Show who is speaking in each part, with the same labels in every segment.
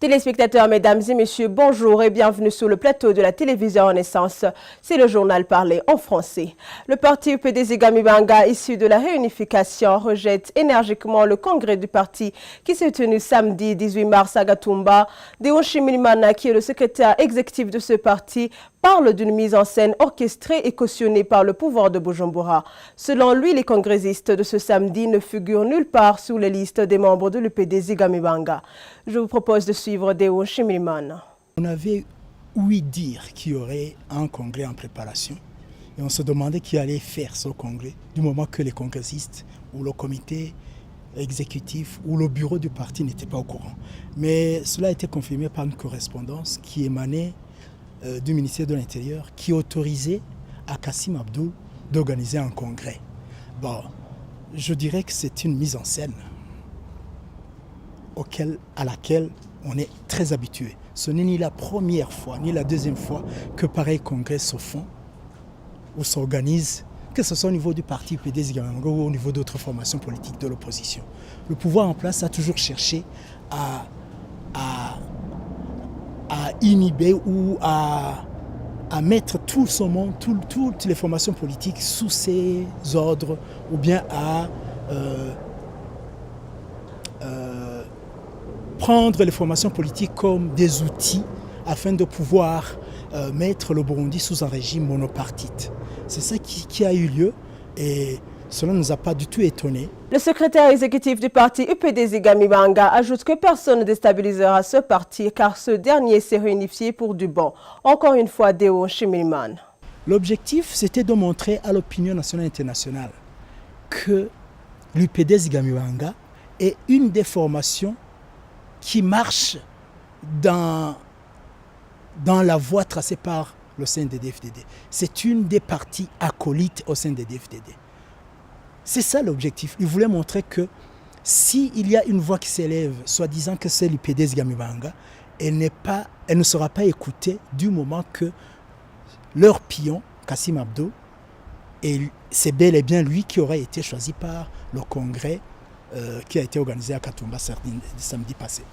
Speaker 1: Téléspectateurs, mesdames et messieurs, bonjour et bienvenue sur le plateau de la télévision Renaissance. C'est le journal parlé en français. Le parti UPD Zigamibanga, issu de la réunification, rejette énergiquement le congrès du parti qui s'est tenu samedi 18 mars à Gatumba. Deon Shimilimana, qui est le secrétaire exécutif de ce parti, parle d'une mise en scène orchestrée et cautionnée par le pouvoir de Bujumbura. Selon lui, les congressistes de ce samedi ne figurent nulle part sur les listes des membres de l'UPD Zigamibanga. Je vous propose de suivre Deon Shimilimana.
Speaker 2: On avait ouï dire qu'il y aurait un congrès en préparation et on se demandait qui allait faire ce congrès du moment que les congressistes ou le comité exécutif ou le bureau du parti n'étaient pas au courant. Mais cela a été confirmé par une correspondance qui émanait du ministère de l'Intérieur qui autorisait à Kassim Abdou d'organiser un congrès. Bon, je dirais que c'est une mise en scène à laquelle on est très habitué. Ce n'est ni la première fois, ni la deuxième fois que pareils congrès se font ou s'organisent, que ce soit au niveau du parti UPD Zigamibanga ou au niveau d'autres formations politiques de l'opposition. Le pouvoir en place a toujours cherché à inhiber ou à mettre tout son monde, toutes les formations politiques sous ses ordres ou bien à prendre les formations politiques comme des outils afin de pouvoir mettre le Burundi sous un régime monopartite. C'est ça qui a eu lieu et cela ne nous a pas du tout étonnés.
Speaker 1: Le secrétaire exécutif du parti UPD Zigamibanga ajoute que personne ne déstabilisera ce parti car ce dernier s'est réunifié pour du bon. Encore une fois, Deon Shimilimana.
Speaker 2: L'objectif, c'était de montrer à l'opinion nationale et internationale que l'UPD Zigamibanga est une des formations qui marche dans la voie tracée par le CNDD-FDD. C'est une des parties acolytes au CNDD-FDD. C'est ça l'objectif. Il voulait montrer que s'il y a une voix qui s'élève, soi-disant que c'est l'UPD Zigamibanga, elle ne sera pas écoutée du moment que leur pion, Kassim Abdou, et c'est bel et bien lui qui aura été choisi par le congrès qui a été organisé à Gatumba samedi passé.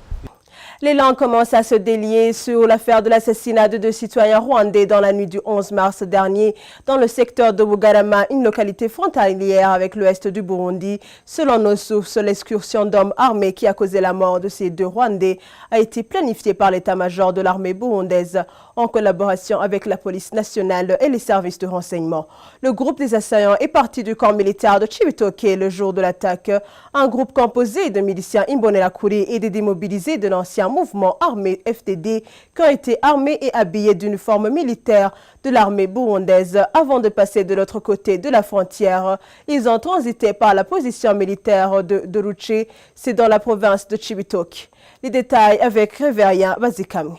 Speaker 1: L'élan commence à se délier sur l'affaire de l'assassinat de 2 citoyens rwandais dans la nuit du 11 mars dernier dans le secteur de Bugarama, une localité frontalière avec l'ouest du Burundi. Selon nos sources, l'excursion d'hommes armés qui a causé la mort de ces 2 Rwandais a été planifiée par l'état-major de l'armée burundaise en collaboration avec la police nationale et les services de renseignement. Le groupe des assaillants est parti du camp militaire de Chibitoke le jour de l'attaque. Un groupe composé de miliciens Imbonerakure et de démobilisés de l'ancien mouvement armé FDD qui ont été armés et habillés d'uniformes militaires de l'armée burundaise avant de passer de l'autre côté de la frontière. Ils ont transité par la position militaire de Ruche, c'est dans la province de Chibitoke. Les détails avec Réveria Bazikami.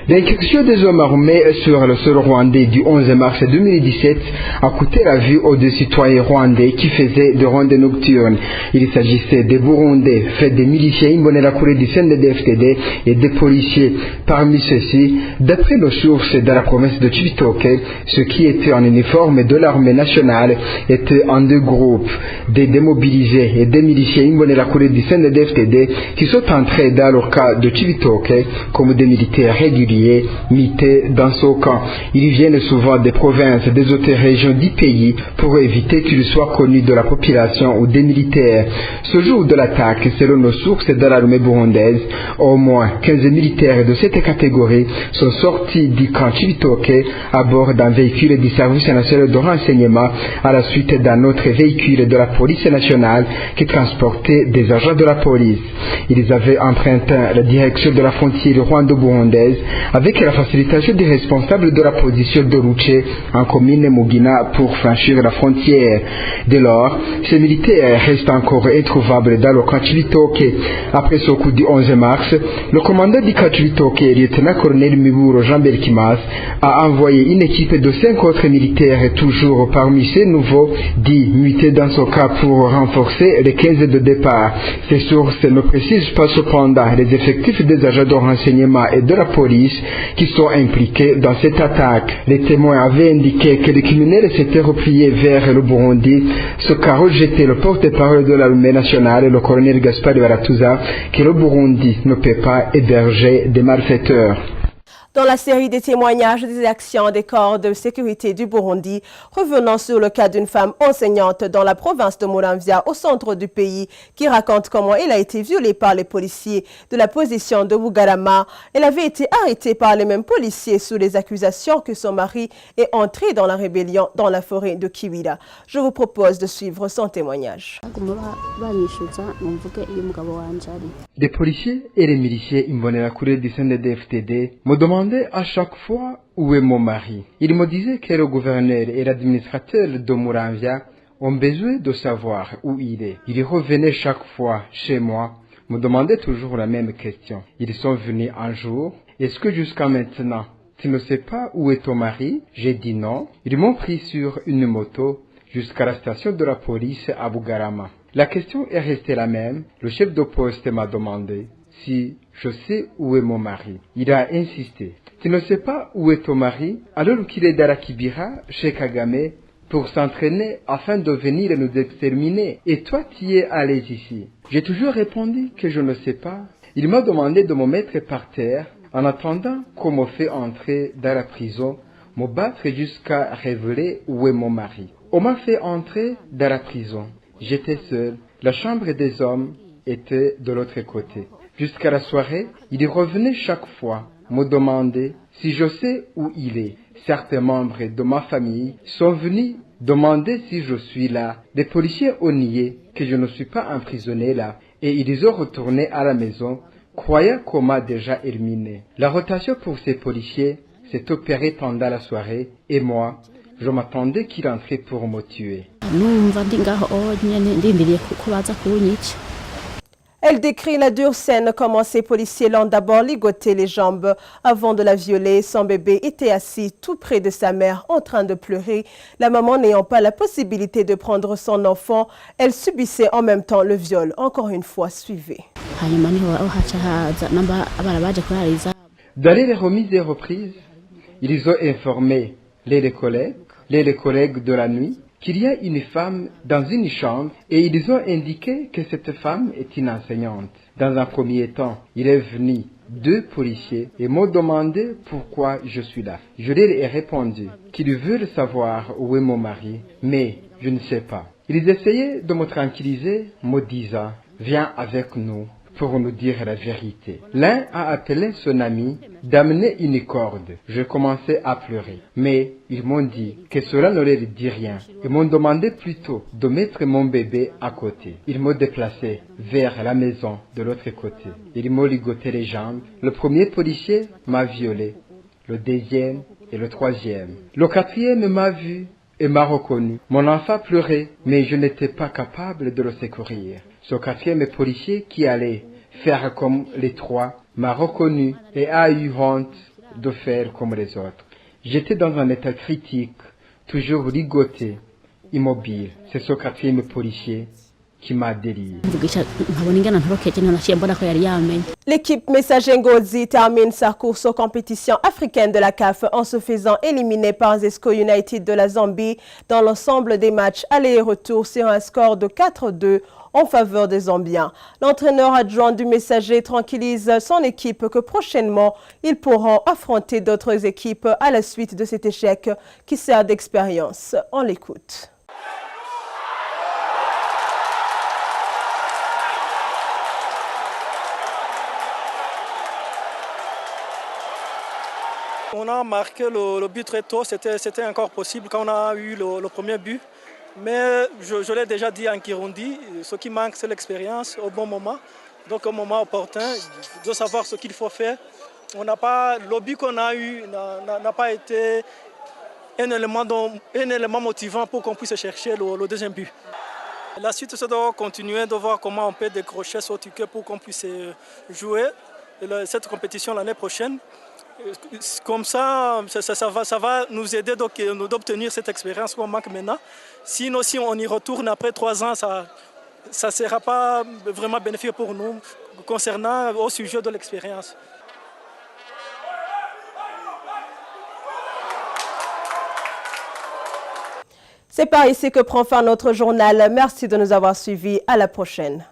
Speaker 3: L'exécution des hommes armés sur le sol rwandais du 11 mars 2017 a coûté la vie aux 2 citoyens rwandais qui faisaient des rondes nocturnes. Il s'agissait des Burundais, faits des miliciens Imbonerakure du CNDD-FDD et des policiers. Parmi ceux-ci, d'après nos sources dans la province de Chibitoke, ceux qui étaient en uniforme de l'armée nationale étaient en 2 groupes, des démobilisés et des miliciens Imbonerakure du CNDD-FDD qui sont entrés dans le cas de Chibitoke comme des militaires réguliers mités dans ce camp. Ils viennent souvent des provinces, des autres régions du pays pour éviter qu'ils soient connus de la population ou des militaires. Ce jour de l'attaque, selon nos sources de l'armée burundaise, au moins 15 militaires de cette catégorie sont sortis du camp Chibitoke à bord d'un véhicule du service national de renseignement à la suite d'un autre véhicule de la police nationale qui transportait des agents de la police. Ils avaient emprunté la direction de la frontière rwando-burundaise avec la facilitation des responsables de la position de Ruche en commune Mugina pour franchir la frontière. Dès lors, ces militaires restent encore introuvables dans le camp Chibitoke. Après ce coup du 11 mars, le commandant du camp Chibitoke, lieutenant-colonel Miburo Jean Belkimas, a envoyé une équipe de 5 autres militaires, toujours parmi ces nouveaux, dits mutés dans ce cas pour renforcer les 15 de départ. Ces sources ne précisent pas cependant les effectifs des agents de renseignement et de la police police qui sont impliqués dans cette attaque. Les témoins avaient indiqué que les criminels s'étaient repliés vers le Burundi, ce qu'a rejeté le porte-parole de l'armée nationale, le colonel Gaspard Baratuza, que le Burundi ne peut pas héberger des malfaiteurs.
Speaker 1: Dans la série des témoignages des actions des corps de sécurité du Burundi, revenant sur le cas d'une femme enseignante dans la province de Muramvya, au centre du pays, qui raconte comment elle a été violée par les policiers de la position de Bugarama. Elle avait été arrêtée par les mêmes policiers sous les accusations que son mari est entré dans la rébellion dans la forêt de Kiwira. Je vous propose de suivre son témoignage.
Speaker 3: Des policiers et les miliciens Imbonerakure du CNDD-FDD me demandaient à chaque fois où est mon mari. Ils me disaient que le gouverneur et l'administrateur de Muramvya ont besoin de savoir où il est. Ils revenaient chaque fois chez moi, me demandaient toujours la même question. Ils sont venus un jour. Est-ce que jusqu'à maintenant, tu ne sais pas où est ton mari? J'ai dit non. Ils m'ont pris sur une moto jusqu'à la station de la police à Bugarama. La question est restée la même. Le chef de poste m'a demandé si je sais où est mon mari. Il a insisté. Tu ne sais pas où est ton mari? Alors qu'il est dans la Kibira, chez Kagame, pour s'entraîner afin de venir nous exterminer. Et toi, tu es allé ici. J'ai toujours répondu que je ne sais pas. Il m'a demandé de me mettre par terre en attendant qu'on me fait entrer dans la prison, me battre jusqu'à révéler où est mon mari. On m'a fait entrer dans la prison. J'étais seul. La chambre des hommes était de l'autre côté. Jusqu'à la soirée, il revenait chaque fois me demander si je sais où il est. Certains membres de ma famille sont venus demander si je suis là. Les policiers ont nié que je ne suis pas emprisonné là et ils ont retourné à la maison, croyant qu'on m'a déjà éliminé. La rotation pour ces policiers s'est opérée pendant la soirée et moi, je m'attendais qu'il entrait pour me tuer.
Speaker 1: Elle décrit la dure scène comment ces policiers l'ont d'abord ligoté les jambes avant de la violer. Son bébé était assis tout près de sa mère en train de pleurer. La maman n'ayant pas la possibilité de prendre son enfant, elle subissait en même temps le viol. Encore une fois, suivez.
Speaker 3: Dans les remises et reprises, ils ont informé les collègues de la nuit qu'il y a une femme dans une chambre et ils ont indiqué que cette femme est une enseignante. Dans un premier temps, il est venu 2 policiers et m'ont demandé pourquoi je suis là. Je leur ai répondu qu'ils veulent savoir où est mon mari, mais je ne sais pas. Ils essayaient de me tranquilliser, me disant « Viens avec nous ». Pour nous dire la vérité. L'un a appelé son ami d'amener une corde. Je commençais à pleurer. Mais ils m'ont dit que cela ne leur dit rien. Ils m'ont demandé plutôt de mettre mon bébé à côté. Ils m'ont déplacé vers la maison de l'autre côté. Ils m'ont ligoté les jambes. Le premier policier m'a violé. Le deuxième et le troisième. Le quatrième m'a vu et m'a reconnu. Mon enfant pleurait, mais je n'étais pas capable de le secourir. Ce quatrième policier qui allait faire comme les 3 m'a reconnu et a eu honte de faire comme les autres. J'étais dans un état critique, toujours ligoté, immobile. C'est ce quatrième policier qui m'a délié.
Speaker 1: L'équipe Messager Ngozi termine sa course aux compétitions africaines de la CAF en se faisant éliminer par Zesco United de la Zambie dans l'ensemble des matchs aller et retour sur un score de 4-2 en faveur des Zambiens. L'entraîneur adjoint du Messager tranquillise son équipe que prochainement, ils pourront affronter d'autres équipes à la suite de cet échec qui sert d'expérience. On l'écoute.
Speaker 4: On a marqué le but très tôt, c'était encore possible quand on a eu le premier but. Mais je l'ai déjà dit en Kirundi, ce qui manque c'est l'expérience au bon moment. Donc au moment opportun, de savoir ce qu'il faut faire. Le but qu'on a eu n'a pas été un élément motivant pour qu'on puisse chercher le deuxième but. La suite c'est de continuer de voir comment on peut décrocher ce ticket pour qu'on puisse jouer cette compétition l'année prochaine. Comme ça va nous aider d'obtenir cette expérience qu'on manque maintenant. Sinon, si on y retourne après 3 ans, ça ne sera pas vraiment bénéfique pour nous concernant au sujet de l'expérience.
Speaker 1: C'est par ici que prend fin notre journal. Merci de nous avoir suivis. À la prochaine.